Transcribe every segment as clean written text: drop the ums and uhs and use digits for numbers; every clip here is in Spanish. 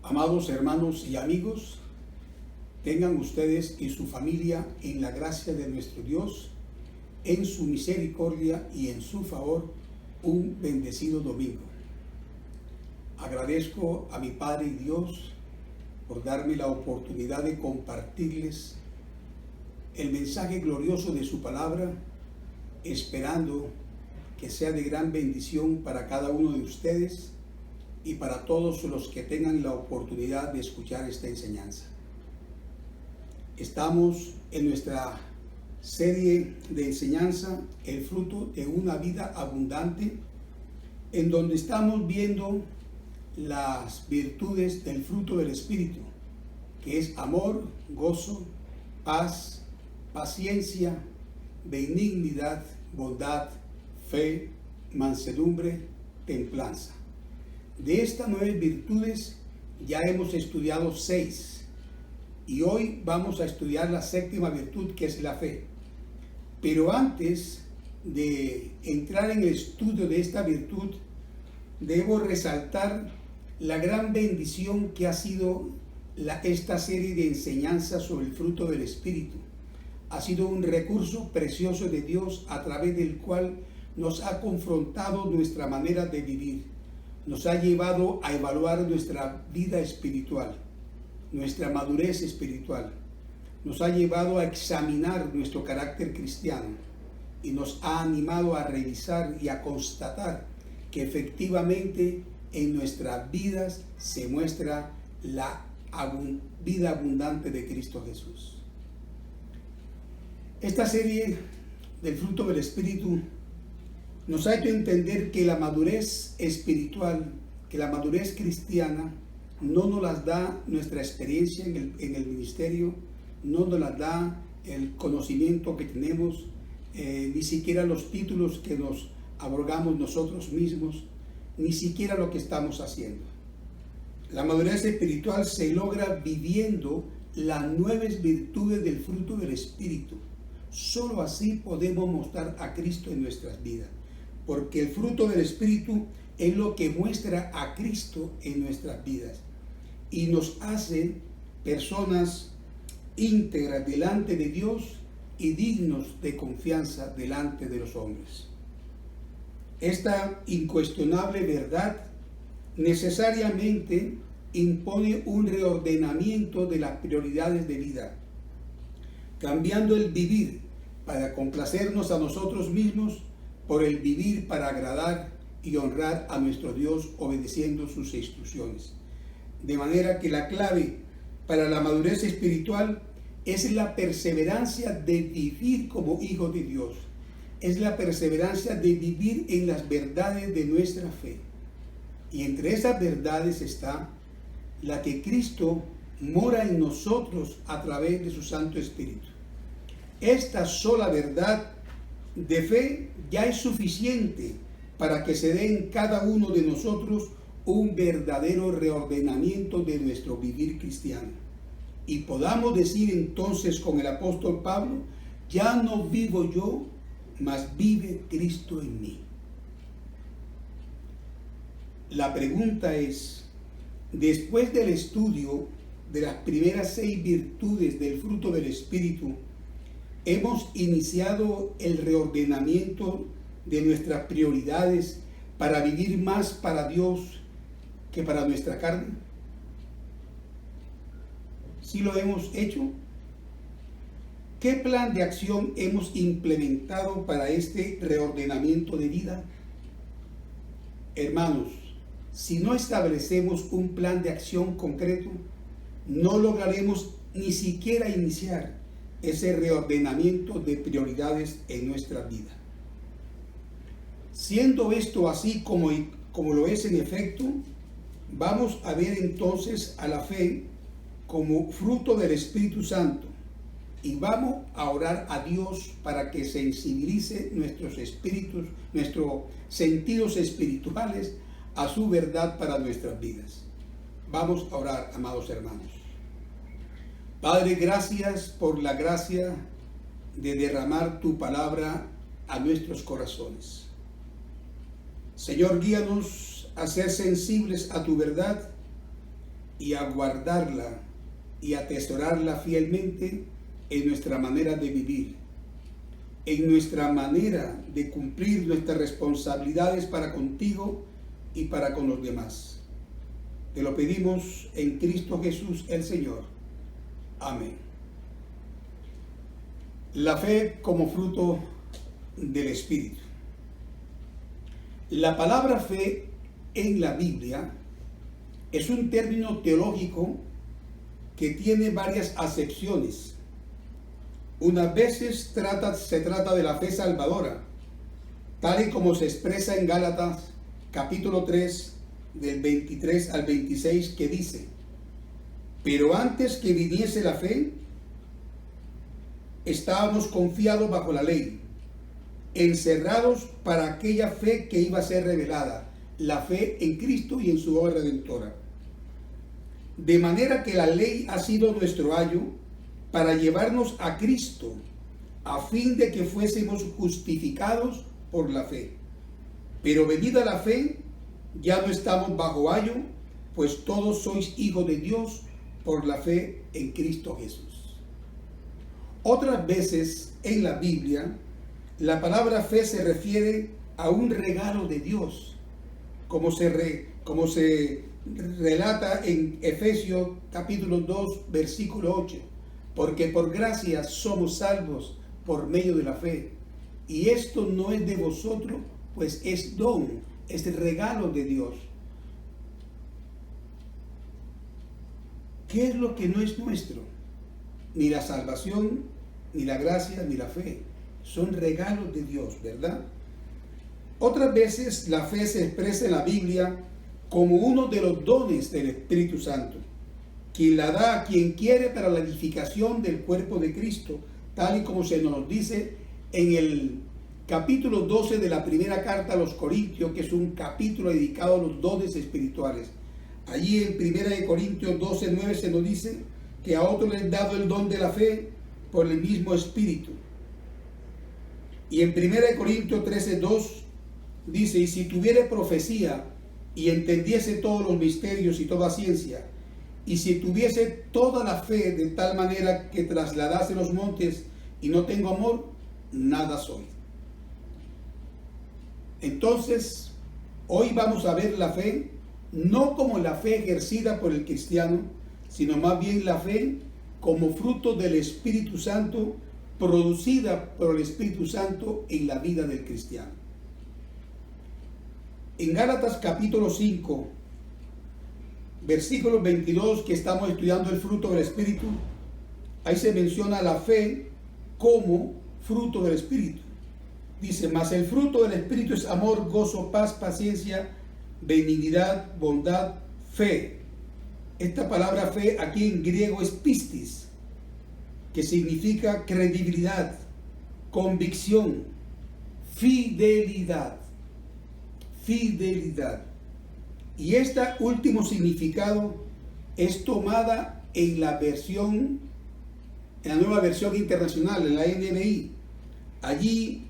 Amados hermanos y amigos, tengan ustedes y su familia en la gracia de nuestro Dios, en su misericordia y en su favor, un bendecido domingo. Agradezco a mi Padre y Dios por darme la oportunidad de compartirles el mensaje glorioso de su palabra, esperando que sea de gran bendición para cada uno de ustedes y para todos los que tengan la oportunidad de escuchar esta enseñanza. Estamos en nuestra serie de enseñanza, El fruto de una vida abundante, en donde estamos viendo las virtudes del fruto del Espíritu, que es amor, gozo, paz, paciencia, benignidad, bondad, fe, mansedumbre, templanza. De estas 9 virtudes ya hemos estudiado 6 y hoy vamos a estudiar la 7ª virtud, que es la fe. Pero antes de entrar en el estudio de esta virtud, debo resaltar la gran bendición que ha sido esta serie de enseñanzas sobre el fruto del Espíritu. Ha sido un recurso precioso de Dios a través del cual nos ha confrontado nuestra manera de vivir. Nos ha llevado a evaluar nuestra vida espiritual, nuestra madurez espiritual. Nos ha llevado a examinar nuestro carácter cristiano y nos ha animado a revisar y a constatar que efectivamente en nuestras vidas se muestra la vida abundante de Cristo Jesús. Esta serie del fruto del Espíritu nos ha hecho entender que la madurez espiritual, que la madurez cristiana, no nos las da nuestra experiencia en el ministerio, no nos las da el conocimiento que tenemos, ni siquiera los títulos que nos abrogamos nosotros mismos, ni siquiera lo que estamos haciendo. La madurez espiritual se logra viviendo las 9 virtudes del fruto del Espíritu. Solo así podemos mostrar a Cristo en nuestras vidas, porque el fruto del Espíritu es lo que muestra a Cristo en nuestras vidas y nos hace personas íntegras delante de Dios y dignos de confianza delante de los hombres. Esta incuestionable verdad necesariamente impone un reordenamiento de las prioridades de vida, cambiando el vivir para complacernos a nosotros mismos por el vivir para agradar y honrar a nuestro Dios obedeciendo sus instrucciones. De manera que la clave para la madurez espiritual es la perseverancia de vivir como hijo de Dios. Es la perseverancia de vivir en las verdades de nuestra fe. Y entre esas verdades está la que Cristo mora en nosotros a través de su Santo Espíritu. Esta sola verdad de fe ya es suficiente para que se dé en cada uno de nosotros un verdadero reordenamiento de nuestro vivir cristiano. Y podamos decir entonces con el apóstol Pablo: ya no vivo yo, mas vive Cristo en mí. La pregunta es, después del estudio de las primeras 6 virtudes del fruto del Espíritu, ¿hemos iniciado el reordenamiento de nuestras prioridades para vivir más para Dios que para nuestra carne? ¿Sí lo hemos hecho? ¿Qué plan de acción hemos implementado para este reordenamiento de vida? Hermanos, si no establecemos un plan de acción concreto, no lograremos ni siquiera iniciar ese reordenamiento de prioridades en nuestra vida. Siendo esto así como lo es en efecto, vamos a ver entonces a la fe como fruto del Espíritu Santo y vamos a orar a Dios para que sensibilice nuestros espíritus, nuestros sentidos espirituales a su verdad para nuestras vidas. Vamos a orar, amados hermanos. Padre, gracias por la gracia de derramar tu palabra a nuestros corazones. Señor, guíanos a ser sensibles a tu verdad y a guardarla y atesorarla fielmente en nuestra manera de vivir, en nuestra manera de cumplir nuestras responsabilidades para contigo y para con los demás. Te lo pedimos en Cristo Jesús el Señor. Amén. La fe como fruto del Espíritu. La palabra fe en la Biblia es un término teológico que tiene varias acepciones. Unas veces se trata de la fe salvadora, tal y como se expresa en Gálatas capítulo 3, del 23 al 26, que dice: pero antes que viniese la fe, estábamos confiados bajo la ley, encerrados para aquella fe que iba a ser revelada, la fe en Cristo y en su obra redentora. De manera que la ley ha sido nuestro ayo para llevarnos a Cristo, a fin de que fuésemos justificados por la fe. Pero venida la fe, ya no estamos bajo ayo, pues todos sois hijos de Dios por la fe en Cristo Jesús. Otras veces en la Biblia, la palabra fe se refiere a un regalo de Dios, como se relata en Efesios capítulo 2, versículo 8, porque por gracia somos salvos por medio de la fe, y esto no es de vosotros, pues es don, es el regalo de Dios. ¿Qué es lo que no es nuestro? Ni la salvación, ni la gracia, ni la fe. Son regalos de Dios, ¿verdad? Otras veces la fe se expresa en la Biblia como uno de los dones del Espíritu Santo, quien la da a quien quiere para la edificación del cuerpo de Cristo, tal y como se nos dice en el capítulo 12 de la primera carta a los Corintios, que es un capítulo dedicado a los dones espirituales. Allí en 1 Corintios 12, 9 se nos dice que a otros les es dado el don de la fe por el mismo Espíritu. Y en 1 Corintios 13, 2 dice: y si tuviere profecía y entendiese todos los misterios y toda ciencia, y si tuviese toda la fe de tal manera que trasladase los montes y no tengo amor, nada soy. Entonces, hoy vamos a ver la fe no como la fe ejercida por el cristiano, sino más bien la fe como fruto del Espíritu Santo, producida por el Espíritu Santo en la vida del cristiano. En Gálatas capítulo 5, versículo 22, que estamos estudiando el fruto del Espíritu, ahí se menciona la fe como fruto del Espíritu. Dice: mas el fruto del Espíritu es amor, gozo, paz, paciencia, benignidad, bondad, fe. Esta palabra fe aquí en griego es pistis, que significa credibilidad, convicción, fidelidad. Fidelidad. Y este último significado es tomada en la nueva versión internacional, en la NBI. Allí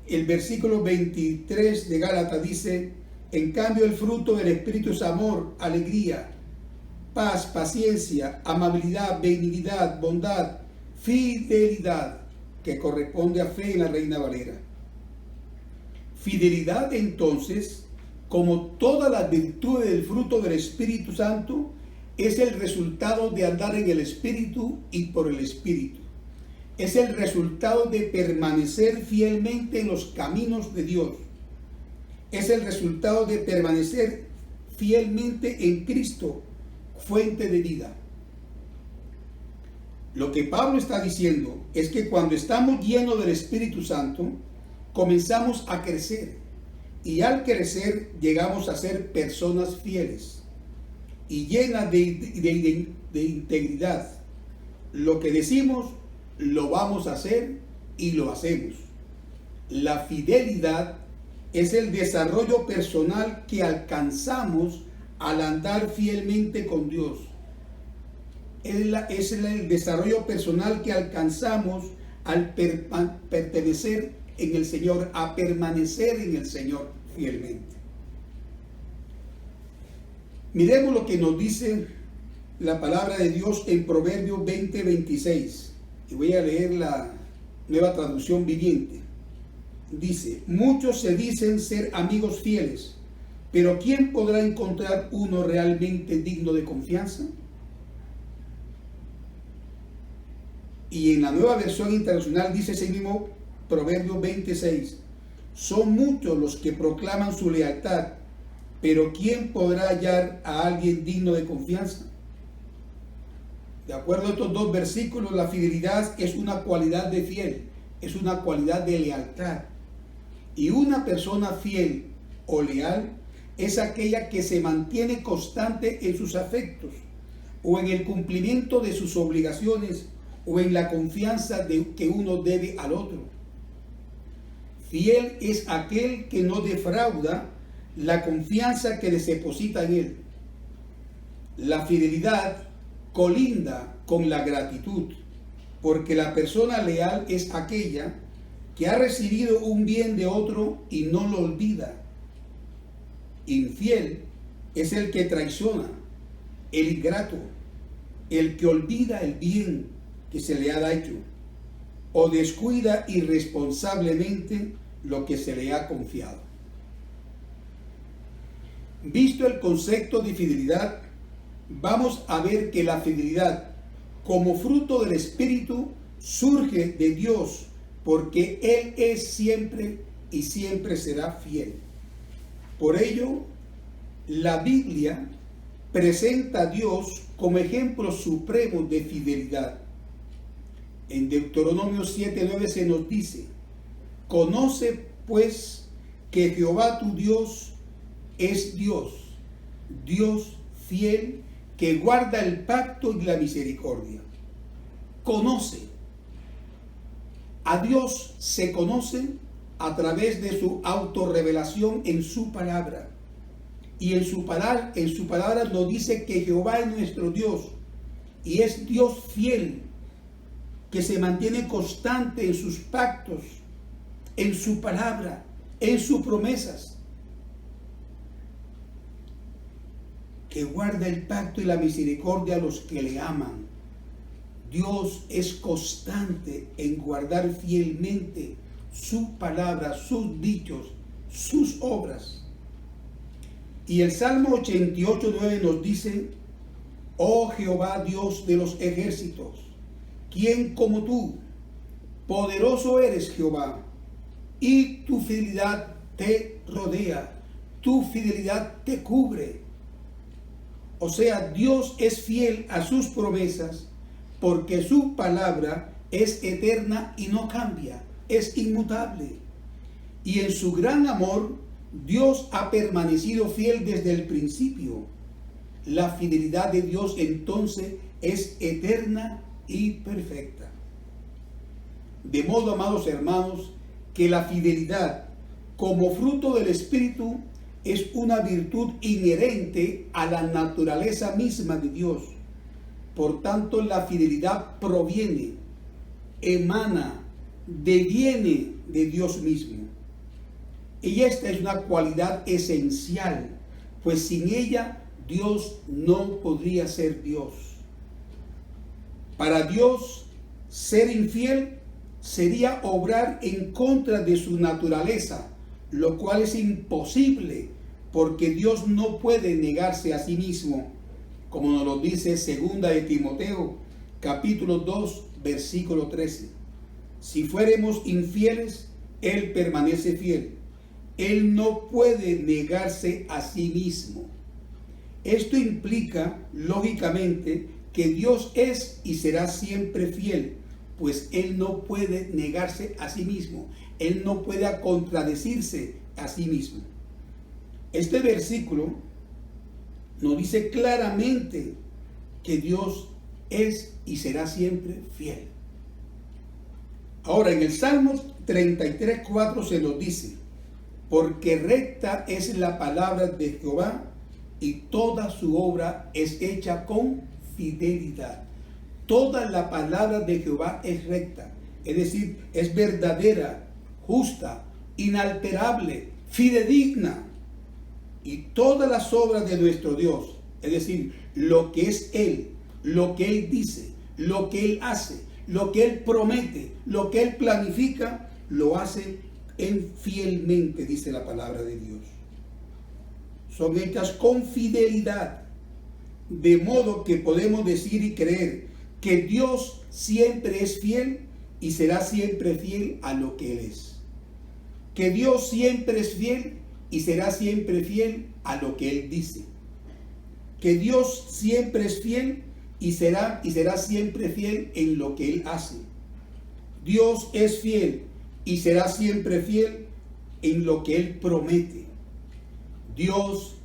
el versículo 23 de Gálatas dice: en cambio el fruto del Espíritu es amor, alegría, paz, paciencia, amabilidad, benignidad, bondad, fidelidad, que corresponde a fe en la Reina Valera. Fidelidad, entonces, como todas las virtudes del fruto del Espíritu Santo, es el resultado de andar en el Espíritu y por el Espíritu. Es el resultado de permanecer fielmente en los caminos de Dios. Es el resultado de permanecer fielmente en Cristo, fuente de vida. Lo que Pablo está diciendo es que cuando estamos llenos del Espíritu Santo, comenzamos a crecer, y al crecer llegamos a ser personas fieles y llenas de integridad. Lo que decimos lo vamos a hacer y lo hacemos. La fidelidad es el desarrollo personal que alcanzamos al andar fielmente con Dios. Es el desarrollo personal que alcanzamos al pertenecer en el Señor, a permanecer en el Señor fielmente. Miremos lo que nos dice la palabra de Dios en Proverbios 20:26. Y voy a leer la Nueva Traducción Viviente. Dice: muchos se dicen ser amigos fieles, pero ¿quién podrá encontrar uno realmente digno de confianza? Y en la Nueva Versión Internacional dice ese mismo Proverbios 26: son muchos los que proclaman su lealtad, pero ¿quién podrá hallar a alguien digno de confianza? De acuerdo a estos dos versículos, la fidelidad es una cualidad de fiel, es una cualidad de lealtad. Y una persona fiel o leal es aquella que se mantiene constante en sus afectos, o en el cumplimiento de sus obligaciones, o en la confianza que uno debe al otro. Fiel es aquel que no defrauda la confianza que les deposita en él. La fidelidad colinda con la gratitud, porque la persona leal es aquella que ha recibido un bien de otro y no lo olvida. Infiel es el que traiciona, el ingrato, el que olvida el bien que se le ha hecho o descuida irresponsablemente lo que se le ha confiado. Visto el concepto de fidelidad, vamos a ver que la fidelidad como fruto del Espíritu surge de Dios, porque Él es siempre y siempre será fiel. Por ello, la Biblia presenta a Dios como ejemplo supremo de fidelidad. En Deuteronomio 7:9 se nos dice: conoce pues que Jehová tu Dios es Dios, Dios fiel, que guarda el pacto y la misericordia. Conoce. A Dios se conoce a través de su autorrevelación en su palabra. Y en su palabra nos dice que Jehová es nuestro Dios y es Dios fiel, que se mantiene constante en sus pactos, en su palabra, en sus promesas, que guarda el pacto y la misericordia a los que le aman. Dios es constante en guardar fielmente su palabra, sus dichos, sus obras. Y el Salmo 88:9 nos dice: oh Jehová, Dios de los ejércitos, ¿quién como tú? Poderoso eres, Jehová, y tu fidelidad te rodea, tu fidelidad te cubre. O sea, Dios es fiel a sus promesas, porque su palabra es eterna y no cambia, es inmutable. Y en su gran amor, Dios ha permanecido fiel desde el principio. La fidelidad de Dios entonces es eterna y perfecta. De modo, amados hermanos, que la fidelidad como fruto del Espíritu es una virtud inherente a la naturaleza misma de Dios. Por tanto, la fidelidad proviene, emana, deviene de Dios mismo. Y esta es una cualidad esencial, pues sin ella Dios no podría ser Dios. Para Dios, ser infiel sería obrar en contra de su naturaleza, lo cual es imposible, porque Dios no puede negarse a sí mismo, como nos lo dice 2 de Timoteo, capítulo 2, versículo 13. Si fuéramos infieles, Él permanece fiel. Él no puede negarse a sí mismo. Esto implica, lógicamente, que Dios es y será siempre fiel, pues Él no puede negarse a sí mismo. Él no puede contradecirse a sí mismo. Este versículo nos dice claramente que Dios es y será siempre fiel. Ahora, en el Salmo 33:4 se nos dice: porque recta es la palabra de Jehová, y toda su obra es hecha con fidelidad. Toda la palabra de Jehová es recta, es decir, es verdadera, justa, inalterable, fidedigna. Y todas las obras de nuestro Dios Es decir, lo que es Él, lo que Él dice, lo que Él hace, lo que Él promete, lo que Él planifica, lo hace Él fielmente, dice la palabra de Dios. Son hechas con fidelidad, de modo que podemos decir y creer que Dios siempre es fiel y será siempre fiel a lo que Él es. Que Dios siempre es fiel y será siempre fiel a lo que Él dice. Que Dios siempre es fiel y será siempre fiel en lo que Él hace. Dios es fiel y será siempre fiel en lo que Él promete. Dios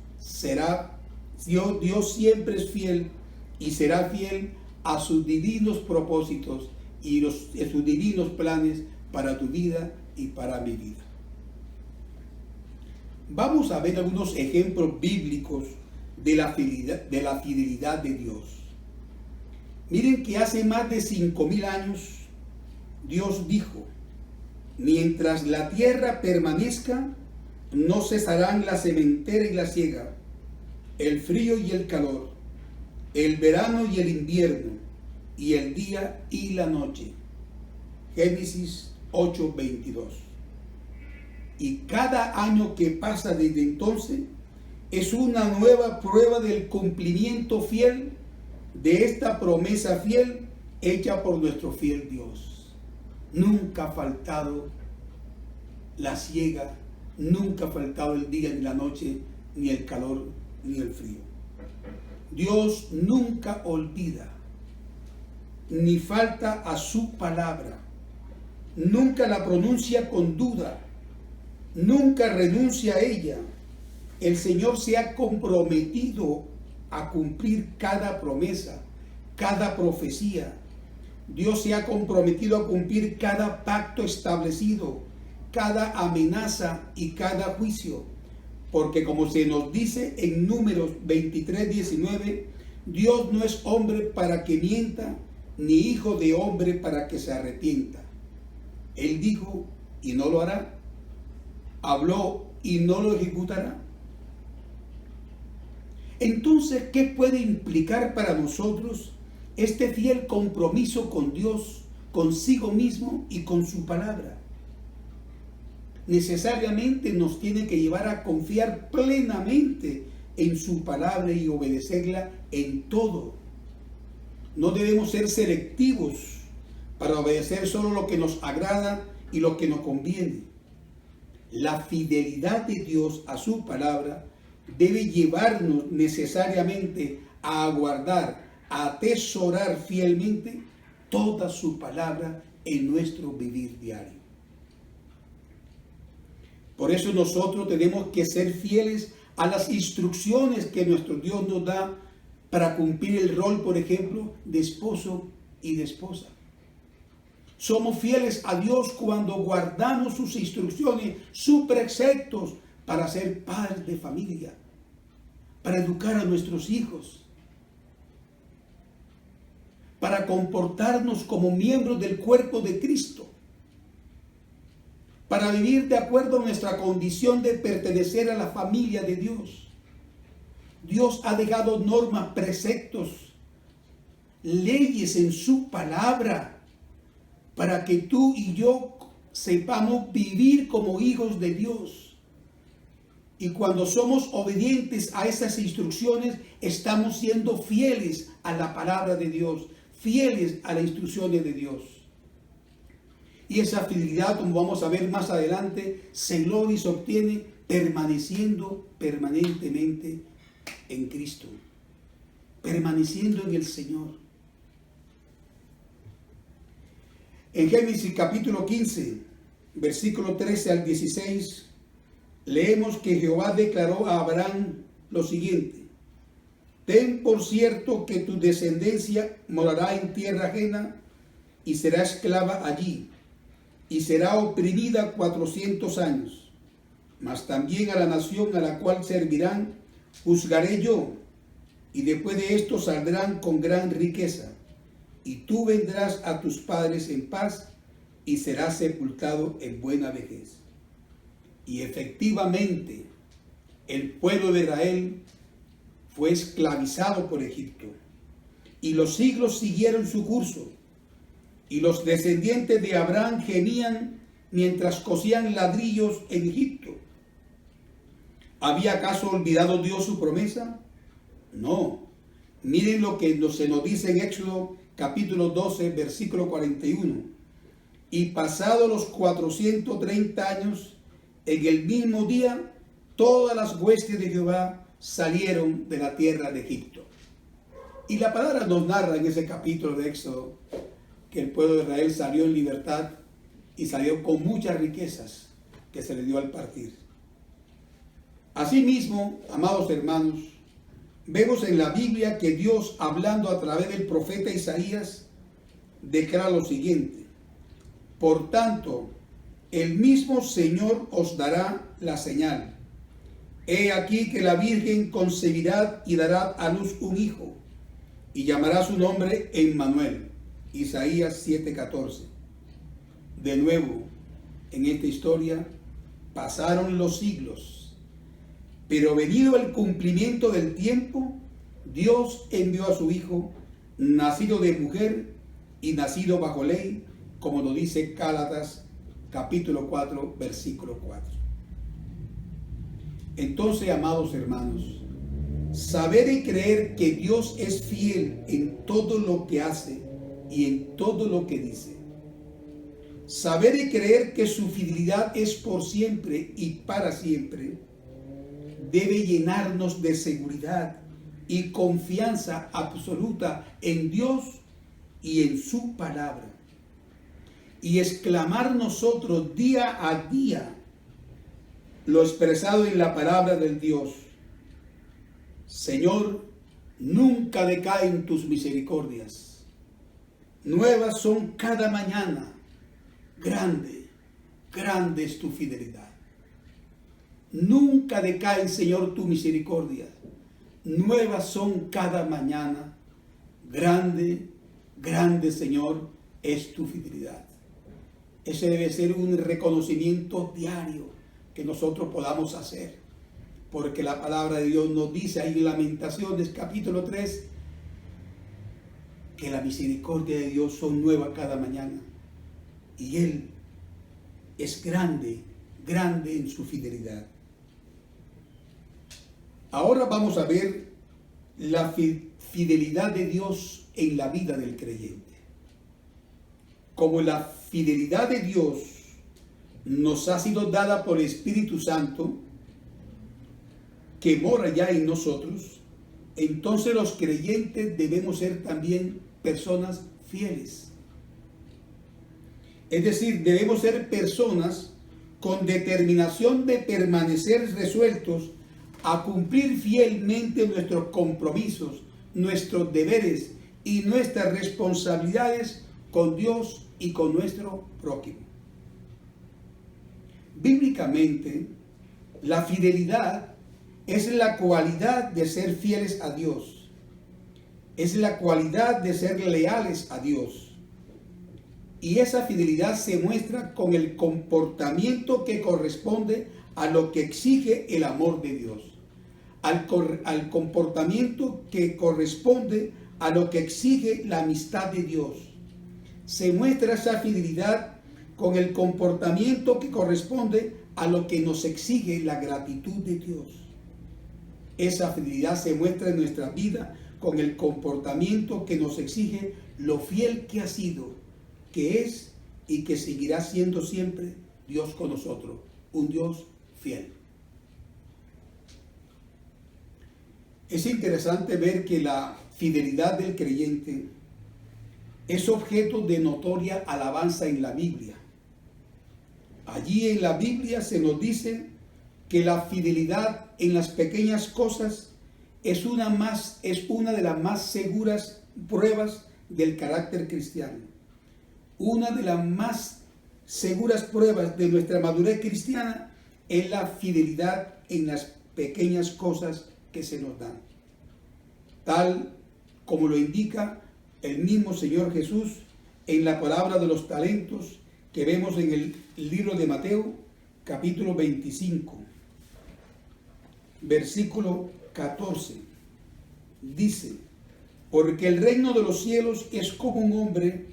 siempre es fiel y será fiel a sus divinos propósitos y a sus divinos planes para tu vida y para mi vida. Vamos a ver algunos ejemplos bíblicos de la fidelidad de Dios. Miren que hace más de 5,000 años Dios dijo: mientras la tierra permanezca, no cesarán la sementera y la siega, el frío y el calor, el verano y el invierno, y el día y la noche. Génesis 8:22. Y cada año que pasa desde entonces es una nueva prueba del cumplimiento fiel de esta promesa fiel hecha por nuestro fiel Dios. Nunca ha faltado la siega, nunca ha faltado el día ni la noche, ni el calor ni el frío. Dios nunca olvida, ni falta a su palabra, nunca la pronuncia con duda, nunca renuncia a ella. El Señor se ha comprometido a cumplir cada promesa, cada profecía. Dios se ha comprometido a cumplir cada pacto establecido, cada amenaza y cada juicio. Porque como se nos dice en Números 23:19, Dios no es hombre para que mienta, ni hijo de hombre para que se arrepienta. Él dijo y no lo hará, habló y no lo ejecutará. Entonces, ¿qué puede implicar para nosotros este fiel compromiso con Dios, consigo mismo y con su palabra? Necesariamente nos tiene que llevar a confiar plenamente en su palabra y obedecerla en todo. No debemos ser selectivos para obedecer solo lo que nos agrada y lo que nos conviene. La fidelidad de Dios a su palabra debe llevarnos necesariamente a guardar, a atesorar fielmente toda su palabra en nuestro vivir diario. Por eso nosotros tenemos que ser fieles a las instrucciones que nuestro Dios nos da para cumplir el rol, por ejemplo, de esposo y de esposa. Somos fieles a Dios cuando guardamos sus instrucciones, sus preceptos para ser padres de familia, para educar a nuestros hijos, para comportarnos como miembros del cuerpo de Cristo, para vivir de acuerdo a nuestra condición de pertenecer a la familia de Dios. Dios ha dejado normas, preceptos, leyes en su palabra para que tú y yo sepamos vivir como hijos de Dios. Y cuando somos obedientes a esas instrucciones, estamos siendo fieles a la palabra de Dios, fieles a las instrucciones de Dios. Y esa fidelidad, como vamos a ver más adelante, se logra y se obtiene permaneciendo permanentemente en Cristo, permaneciendo en el Señor. En Génesis capítulo 15, versículo 13 al 16, leemos que Jehová declaró a Abraham lo siguiente: ten por cierto que tu descendencia morará en tierra ajena y será esclava allí, y será oprimida 400 años. Mas también a la nación a la cual servirán juzgaré yo, y después de esto saldrán con gran riqueza, y tú vendrás a tus padres en paz, y serás sepultado en buena vejez. Y efectivamente, el pueblo de Israel fue esclavizado por Egipto, y los siglos siguieron su curso, y los descendientes de Abraham gemían mientras cosían ladrillos en Egipto. ¿Había acaso olvidado Dios su promesa? No. Miren lo que se nos dice en Éxodo capítulo 12, versículo 41. Y pasados los 430 años, en el mismo día, todas las huestes de Jehová salieron de la tierra de Egipto. Y la palabra nos narra en ese capítulo de Éxodo que el pueblo de Israel salió en libertad y salió con muchas riquezas que se le dio al partir. Asimismo, amados hermanos, vemos en la Biblia que Dios, hablando a través del profeta Isaías, declara lo siguiente: por tanto, el mismo Señor os dará la señal. He aquí que la Virgen concebirá y dará a luz un hijo, y llamará su nombre Emmanuel. Isaías 7:14. De nuevo, en esta historia, pasaron los siglos, pero venido el cumplimiento del tiempo, Dios envió a su Hijo, nacido de mujer y nacido bajo ley, como lo dice Gálatas capítulo 4, versículo 4. Entonces, amados hermanos, saber y creer que Dios es fiel en todo lo que hace y en todo lo que dice. Saber y creer que su fidelidad es por siempre y para siempre debe llenarnos de seguridad y confianza absoluta en Dios y en su palabra. Y exclamar nosotros día a día lo expresado en la palabra del Dios: Señor, nunca decaen tus misericordias, nuevas son cada mañana, grande, grande es tu fidelidad. Nunca decaen, Señor, tu misericordia, nuevas son cada mañana, grande, grande, Señor, es tu fidelidad. Ese debe ser un reconocimiento diario que nosotros podamos hacer, porque la palabra de Dios nos dice ahí en Lamentaciones capítulo 3 que la misericordia de Dios son nuevas cada mañana, y Él es grande, grande en su fidelidad. Ahora vamos a ver la fidelidad de Dios en la vida del creyente. Como la fidelidad de Dios nos ha sido dada por el Espíritu Santo, que mora ya en nosotros, entonces los creyentes debemos ser también personas fieles. Es decir, debemos ser personas con determinación de permanecer resueltos a cumplir fielmente nuestros compromisos, nuestros deberes y nuestras responsabilidades con Dios y con nuestro prójimo. Bíblicamente, la fidelidad es la cualidad de ser fieles a Dios, es la cualidad de ser leales a Dios. Y esa fidelidad se muestra con el comportamiento que corresponde a lo que exige el amor de Dios, al comportamiento que corresponde a lo que exige la amistad de Dios. Se muestra esa fidelidad con el comportamiento que corresponde a lo que nos exige la gratitud de Dios. Esa fidelidad se muestra en nuestra vida con el comportamiento que nos exige lo fiel que ha sido, que es y que seguirá siendo siempre Dios con nosotros, un Dios fiel. Es interesante ver que la fidelidad del creyente es objeto de notoria alabanza en la Biblia. Allí en la Biblia se nos dice que la fidelidad en las pequeñas cosas es una de las más seguras pruebas del carácter cristiano. Una de las más seguras pruebas de nuestra madurez cristiana es la fidelidad en las pequeñas cosas que se nos dan. Tal como lo indica el mismo Señor Jesús en la parábola de los talentos que vemos en el libro de Mateo, capítulo 25, versículo 14. dice: porque el reino de los cielos es como un hombre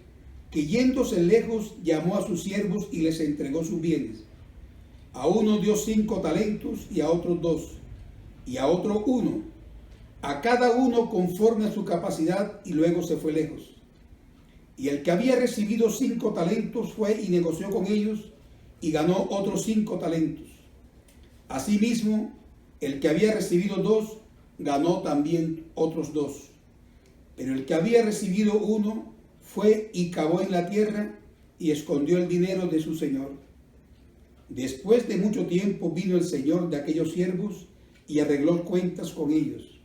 que yéndose lejos llamó a sus siervos y les entregó sus bienes. A uno dio 5 talentos y a otros 2, y a otro 1, a cada uno conforme a su capacidad, y luego se fue lejos. Y el que había recibido 5 talentos fue y negoció con ellos y ganó otros 5 talentos. Asimismo, el que había recibido 2 ganó también otros 2. Pero el que había recibido 1 fue y cavó en la tierra y escondió el dinero de su señor. Después de mucho tiempo vino el señor de aquellos siervos y arregló cuentas con ellos.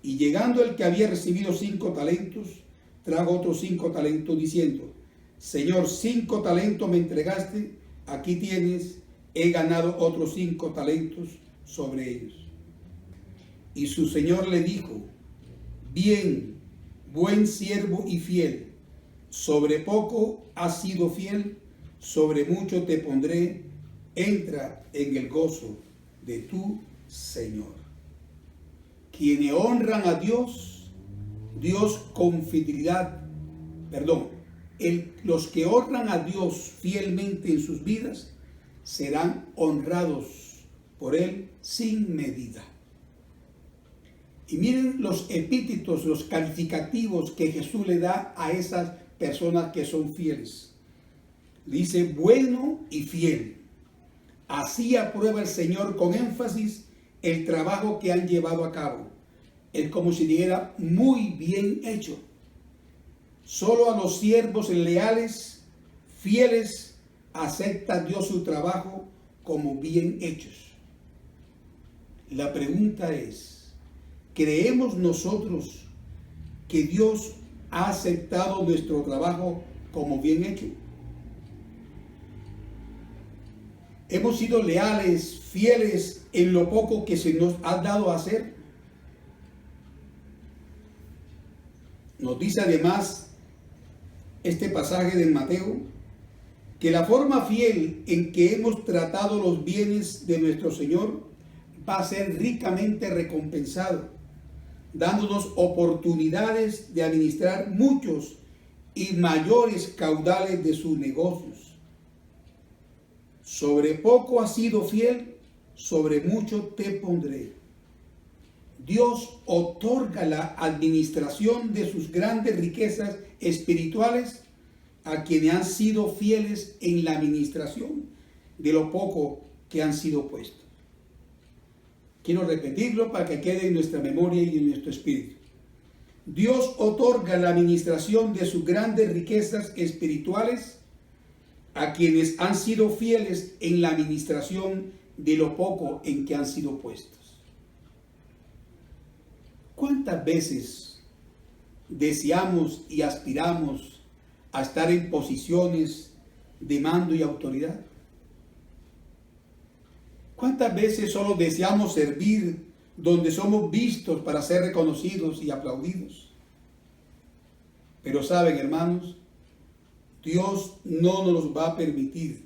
Y llegando el que había recibido 5 talentos, trajo otros 5 talentos, diciendo: Señor, 5 talentos me entregaste, aquí tienes, he ganado otros 5 talentos sobre ellos. Y su señor le dijo: bien, buen siervo y fiel, sobre poco has sido fiel, sobre mucho te pondré, entra en el gozo de tu Señor. Quienes honran a Dios, Dios con fidelidad, los que honran a Dios fielmente en sus vidas, serán honrados por Él sin medida. Y miren los epítetos, los calificativos que Jesús le da a esas personas que son fieles. Dice: bueno y fiel. Así aprueba el Señor con énfasis el trabajo que han llevado a cabo. Es como si dijera: muy bien hecho. Solo a los siervos leales, fieles, acepta Dios su trabajo como bien hechos. La pregunta es: ¿creemos nosotros que Dios ha aceptado nuestro trabajo como bien hecho? ¿Hemos sido leales, fieles en lo poco que se nos ha dado a hacer? Nos dice además este pasaje de Mateo que la forma fiel en que hemos tratado los bienes de nuestro Señor va a ser ricamente recompensado, dándonos oportunidades de administrar muchos y mayores caudales de sus negocios. Sobre poco has sido fiel, sobre mucho te pondré. Dios otorga la administración de sus grandes riquezas espirituales a quienes han sido fieles en la administración de lo poco que han sido puestos. Quiero repetirlo para que quede en nuestra memoria y en nuestro espíritu. Dios otorga la administración de sus grandes riquezas espirituales a quienes han sido fieles en la administración de lo poco en que han sido puestos. ¿Cuántas veces deseamos y aspiramos a estar en posiciones de mando y autoridad? ¿Cuántas veces solo deseamos servir donde somos vistos para ser reconocidos y aplaudidos? Pero saben, hermanos, Dios no nos los va a permitir.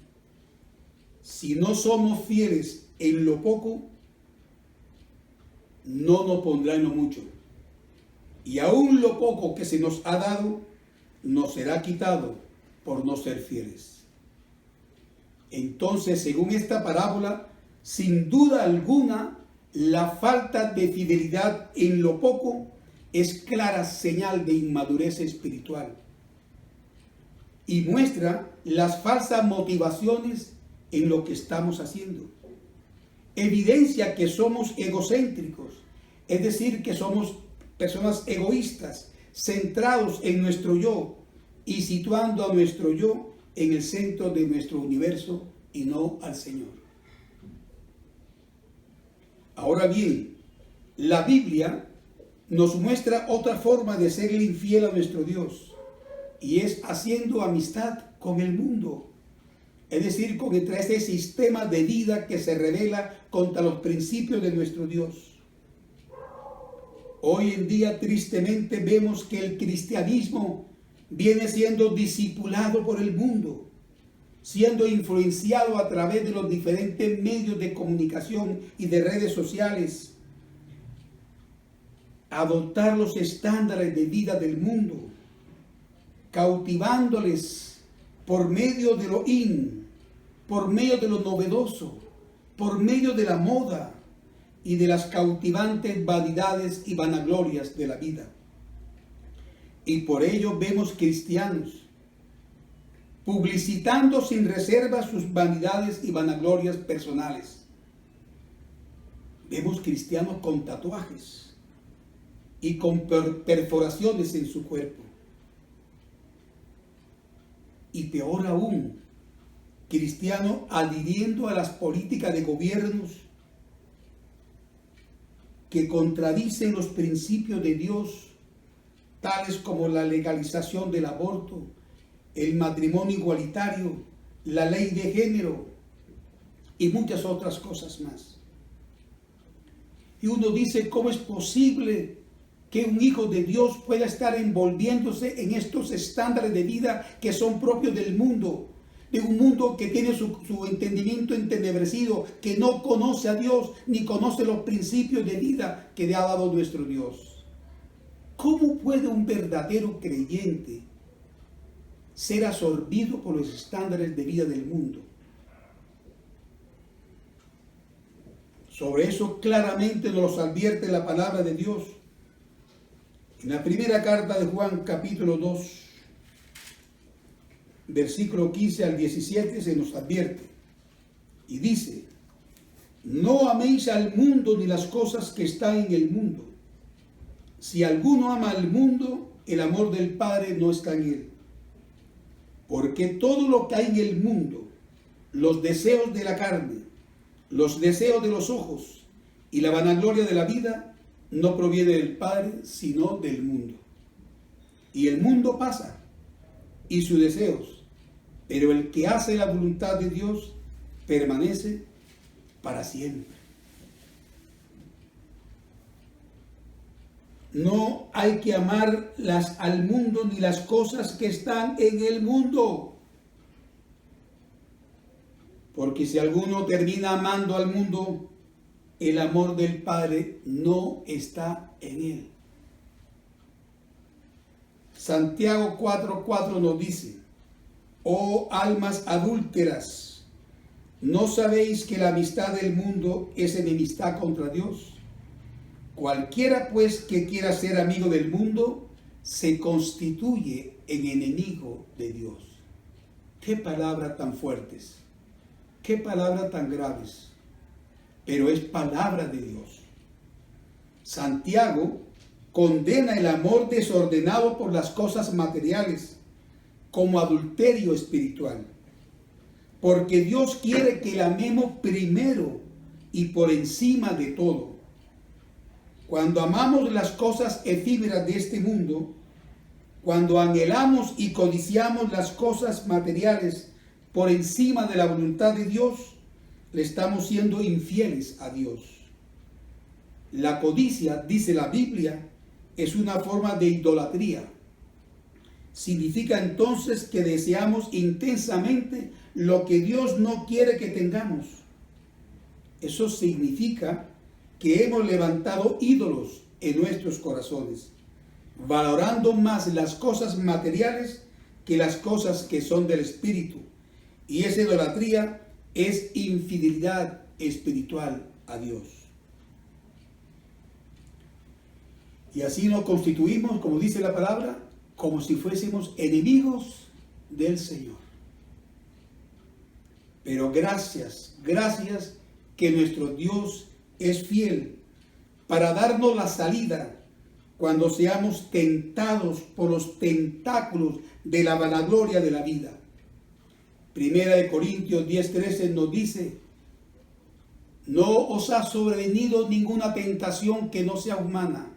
Si no somos fieles en lo poco, no nos pondrá en lo mucho. Y aún lo poco que se nos ha dado, nos será quitado por no ser fieles. Entonces, según esta parábola, sin duda alguna, la falta de fidelidad en lo poco es clara señal de inmadurez espiritual y muestra las falsas motivaciones en lo que estamos haciendo. Evidencia que somos egocéntricos, es decir, que somos personas egoístas, centrados en nuestro yo y situando a nuestro yo en el centro de nuestro universo y no al Señor. Ahora bien, la Biblia nos muestra otra forma de serle infiel a nuestro Dios, y es haciendo amistad con el mundo, es decir, contra ese sistema de vida que se revela contra los principios de nuestro Dios. Hoy en día, tristemente, vemos que el cristianismo viene siendo discipulado por el mundo, siendo influenciado a través de los diferentes medios de comunicación y de redes sociales. adoptar los estándares de vida del mundo, cautivándoles por medio de lo por medio de lo novedoso, por medio de la moda y de las cautivantes vanidades y vanaglorias de la vida. Y por ello vemos cristianos publicitando sin reserva sus vanidades y vanaglorias personales. Vemos cristianos con tatuajes y con perforaciones en su cuerpo. Y peor aún, cristianos adhiriendo a las políticas de gobiernos que contradicen los principios de Dios, tales como la legalización del aborto, el matrimonio igualitario, la ley de género y muchas otras cosas más. Y uno dice, ¿cómo es posible que un hijo de Dios pueda estar envolviéndose en estos estándares de vida que son propios del mundo? De un mundo que tiene su entendimiento entenebrecido, que no conoce a Dios, ni conoce los principios de vida que le ha dado nuestro Dios. ¿Cómo puede un verdadero creyente ser absorbido por los estándares de vida del mundo? Sobre eso claramente nos advierte la palabra de Dios. En la primera carta de Juan, capítulo 2, versículo 15 al 17, se nos advierte y dice: no améis al mundo ni las cosas que están en el mundo. Si alguno ama al mundo, el amor del Padre no está en él. Porque todo lo que hay en el mundo, los deseos de la carne, los deseos de los ojos y la vanagloria de la vida, no proviene del Padre, sino del mundo. Y el mundo pasa, y sus deseos, pero el que hace la voluntad de Dios permanece para siempre. No hay que amar al mundo ni las cosas que están en el mundo. Porque si alguno termina amando al mundo, el amor del Padre no está en él. Santiago 4:4 nos dice: oh almas adúlteras, ¿no sabéis que la amistad del mundo es enemistad contra Dios? Cualquiera pues que quiera ser amigo del mundo se constituye en enemigo de Dios. Qué palabras tan fuertes, qué palabras tan graves, pero es palabra de Dios. Santiago condena el amor desordenado por las cosas materiales como adulterio espiritual, porque Dios quiere que le amemos primero y por encima de todo. Cuando amamos las cosas efímeras de este mundo, cuando anhelamos y codiciamos las cosas materiales por encima de la voluntad de Dios, le estamos siendo infieles a Dios. La codicia, dice la Biblia, es una forma de idolatría. Significa entonces que deseamos intensamente lo que Dios no quiere que tengamos. Eso significa que hemos levantado ídolos en nuestros corazones, valorando más las cosas materiales que las cosas que son del Espíritu. Y esa idolatría es infidelidad espiritual a Dios. Y así nos constituimos, como dice la palabra, como si fuésemos enemigos del Señor. Pero gracias que nuestro Dios es fiel para darnos la salida cuando seamos tentados por los tentáculos de la vanagloria de la vida. Primera de Corintios 10:13 nos dice: no os ha sobrevenido ninguna tentación que no sea humana,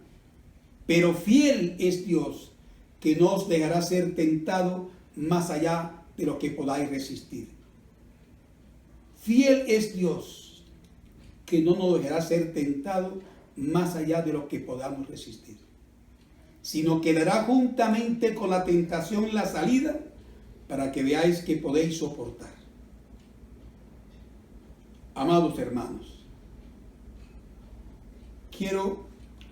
pero fiel es Dios, que no os dejará ser tentado más allá de lo que podáis resistir. Fiel es Dios, que no nos dejará ser tentado más allá de lo que podamos resistir, sino que dará juntamente con la tentación la salida para que veáis que podéis soportar. Amados hermanos, quiero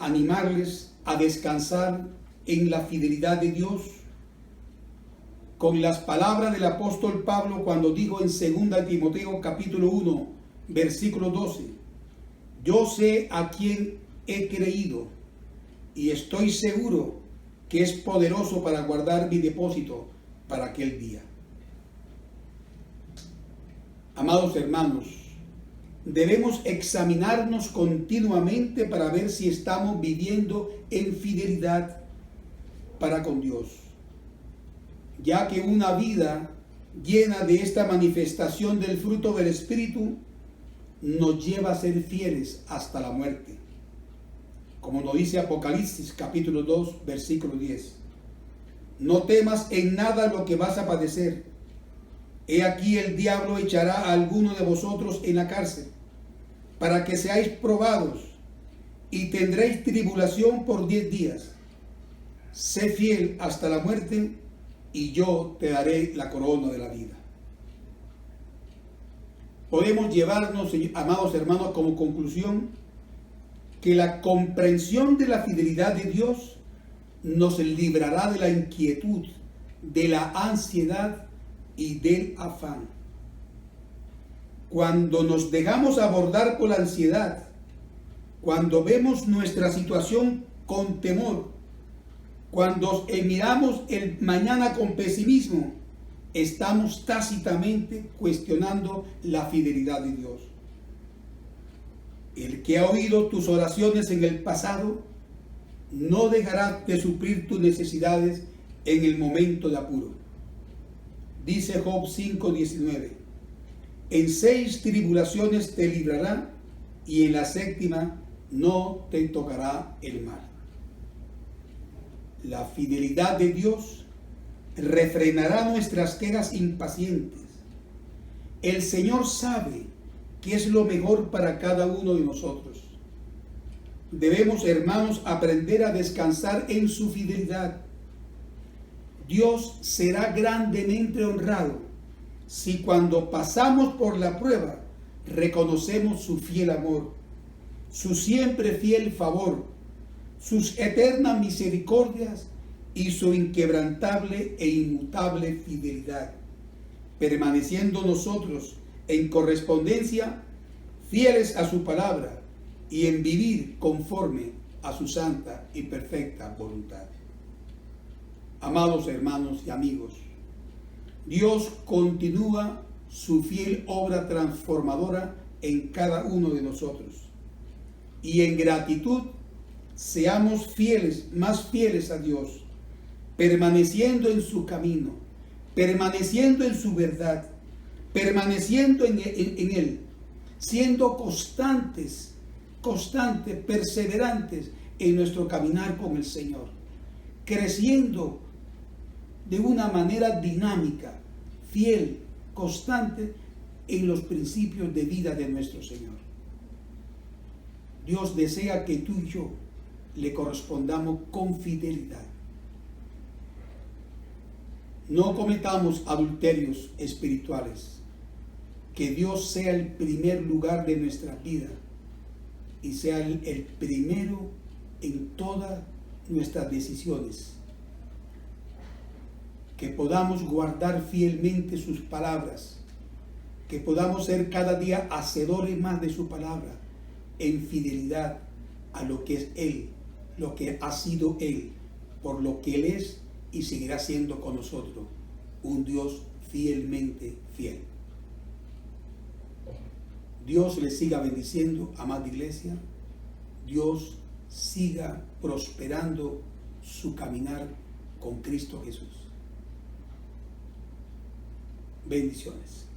animarles a descansar en la fidelidad de Dios con las palabras del apóstol Pablo cuando dijo en 2 Timoteo capítulo 1, versículo 12: yo sé a quién he creído y estoy seguro que es poderoso para guardar mi depósito para aquel día. Amados hermanos, debemos examinarnos continuamente para ver si estamos viviendo en fidelidad para con Dios, ya que una vida llena de esta manifestación del fruto del Espíritu nos lleva a ser fieles hasta la muerte, como nos dice Apocalipsis capítulo 2 versículo 10. No temas en nada lo que vas a padecer. He aquí el diablo echará a alguno de vosotros en la cárcel, para que seáis probados, y tendréis tribulación por 10 días. Sé fiel hasta la muerte, y yo te daré la corona de la vida. Podemos llevarnos, amados hermanos, como conclusión que la comprensión de la fidelidad de Dios nos librará de la inquietud, de la ansiedad y del afán. Cuando nos dejamos abordar por la ansiedad, cuando vemos nuestra situación con temor, cuando miramos el mañana con pesimismo, estamos tácitamente cuestionando la fidelidad de Dios. El que ha oído tus oraciones en el pasado no dejará de suplir tus necesidades en el momento de apuro. Dice Job 5:19: en 6 tribulaciones te librará, y en la 7ª no te tocará el mal. La fidelidad de Dios refrenará nuestras quejas impacientes. El Señor sabe qué es lo mejor para cada uno de nosotros. Debemos, hermanos, aprender a descansar en su fidelidad. Dios será grandemente honrado si cuando pasamos por la prueba reconocemos su fiel amor, su siempre fiel favor, sus eternas misericordias y su inquebrantable e inmutable fidelidad, permaneciendo nosotros en correspondencia fieles a su palabra y en vivir conforme a su santa y perfecta voluntad. Amados hermanos y amigos, Dios continúa su fiel obra transformadora en cada uno de nosotros, y en gratitud seamos fieles, más fieles a Dios, permaneciendo en su camino, permaneciendo en su verdad, permaneciendo en Él, siendo constantes, perseverantes en nuestro caminar con el Señor, creciendo de una manera dinámica, fiel, constante en los principios de vida de nuestro Señor. Dios desea que tú y yo le correspondamos con fidelidad. No cometamos adulterios espirituales. Que Dios sea el primer lugar de nuestra vida y sea el primero en todas nuestras decisiones. Que podamos guardar fielmente sus palabras, que podamos ser cada día hacedores más de su palabra, en fidelidad a lo que es Él, lo que ha sido Él, por lo que Él es y seguirá siendo con nosotros, un Dios fielmente fiel. Dios les siga bendiciendo, amada iglesia. Dios siga prosperando su caminar con Cristo Jesús. Bendiciones.